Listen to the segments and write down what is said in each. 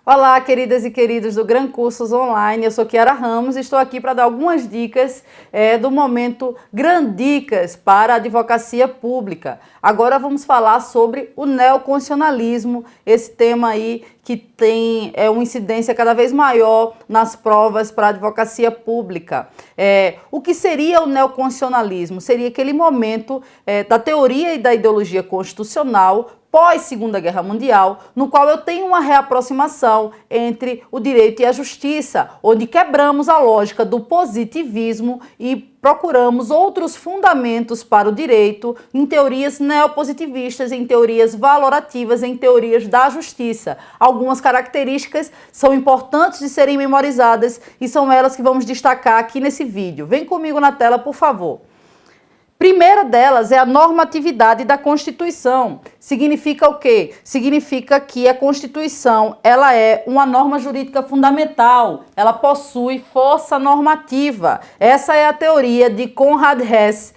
Olá, queridas e queridos do Gran Cursos Online, eu sou Kiara Ramos e estou aqui para dar algumas dicas do momento Grandicas para a advocacia pública. Agora vamos falar sobre o neoconstitucionalismo, esse tema aí que tem uma incidência cada vez maior nas provas para a advocacia pública. O que seria o neoconstitucionalismo? Seria aquele momento da teoria e da ideologia constitucional pós-Segunda Guerra Mundial, no qual eu tenho uma reaproximação entre o direito e a justiça, onde quebramos a lógica do positivismo e procuramos outros fundamentos para o direito em teorias neopositivistas, em teorias valorativas, em teorias da justiça. Algumas características são importantes de serem memorizadas e são elas que vamos destacar aqui nesse vídeo. Vem comigo na tela, por favor. Primeira delas é a normatividade da Constituição. Significa o quê? Significa que a Constituição ela é uma norma jurídica fundamental, ela possui força normativa. Essa é a teoria de Conrad Hess,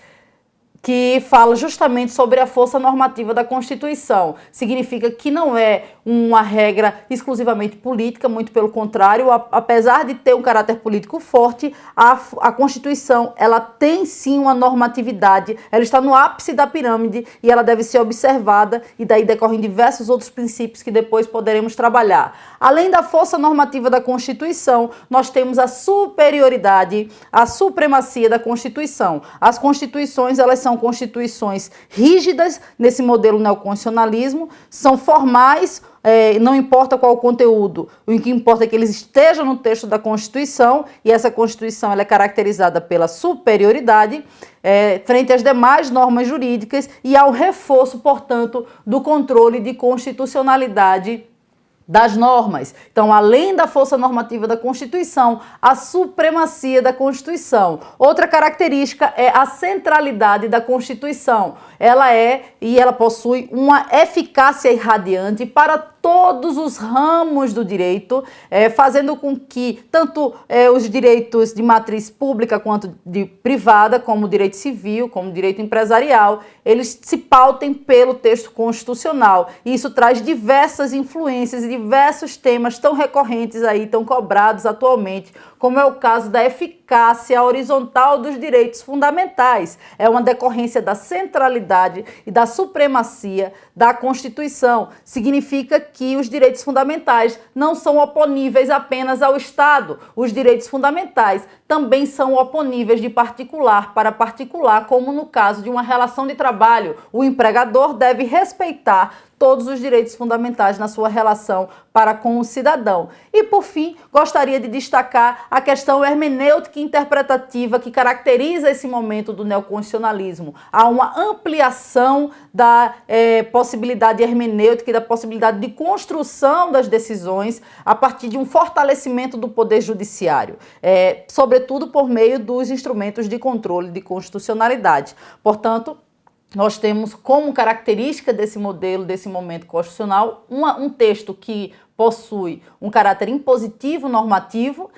que fala justamente sobre a força normativa da Constituição. Significa que não é uma regra exclusivamente política, muito pelo contrário, apesar de ter um caráter político forte, a Constituição ela tem sim uma normatividade, ela está no ápice da pirâmide e ela deve ser observada e daí decorrem diversos outros princípios que depois poderemos trabalhar. Além da força normativa da Constituição, nós temos a superioridade, a supremacia da Constituição. As constituições, elas são constituições rígidas nesse modelo neoconstitucionalismo, são formais, não importa qual o conteúdo, o que importa é que eles estejam no texto da Constituição, e essa Constituição ela é caracterizada pela superioridade frente às demais normas jurídicas e ao reforço, portanto, do controle de constitucionalidade das normas. Então, além da força normativa da Constituição, a supremacia da Constituição. Outra característica é a centralidade da Constituição. Ela ela possui uma eficácia irradiante para todos os ramos do direito, fazendo com que tanto os direitos de matriz pública quanto de privada, como o direito civil, como o direito empresarial, eles se pautem pelo texto constitucional. E isso traz diversas influências e diversos temas tão recorrentes aí, tão cobrados atualmente, como é o caso da eficácia horizontal dos direitos fundamentais. É uma decorrência da centralidade e da supremacia da Constituição. Significa que os direitos fundamentais não são oponíveis apenas ao Estado. Os direitos fundamentais também são oponíveis de particular para particular, como no caso de uma relação de trabalho. O empregador deve respeitar todos os direitos fundamentais na sua relação para com o cidadão. E, por fim, gostaria de destacar a questão hermenêutica e interpretativa que caracteriza esse momento do neoconstitucionalismo. Há uma ampliação da possibilidade hermenêutica e da possibilidade de construção das decisões a partir de um fortalecimento do poder judiciário, sobretudo por meio dos instrumentos de controle de constitucionalidade. Portanto, nós temos como característica desse modelo, desse momento constitucional, um texto que possui um caráter impositivo normativo,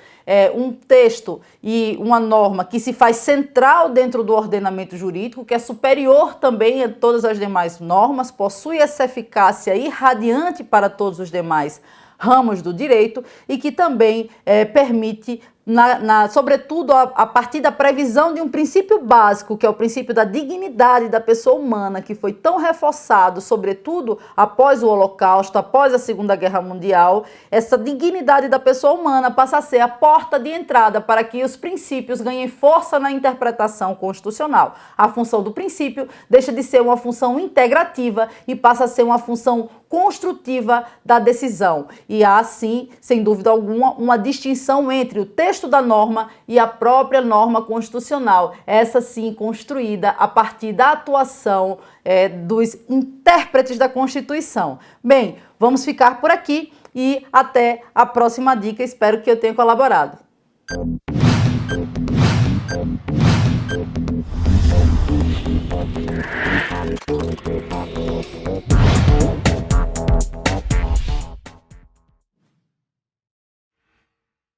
um texto e uma norma que se faz central dentro do ordenamento jurídico, que é superior também a todas as demais normas, possui essa eficácia irradiante para todos os demais ramos do direito e que também permite, sobretudo a partir da previsão de um princípio básico, que é o princípio da dignidade da pessoa humana, que foi tão reforçado, sobretudo após o Holocausto, após a Segunda Guerra Mundial. Essa dignidade da pessoa humana passa a ser a porta de entrada para que os princípios ganhem força na interpretação constitucional. A função do princípio deixa de ser uma função integrativa e passa a ser uma função construtiva da decisão. E há, sim, sem dúvida alguma, uma distinção entre o texto da norma e a própria norma constitucional. Essa, sim, construída a partir da atuação dos intérpretes da Constituição. Bem, vamos ficar por aqui e até a próxima dica. Espero que eu tenha colaborado.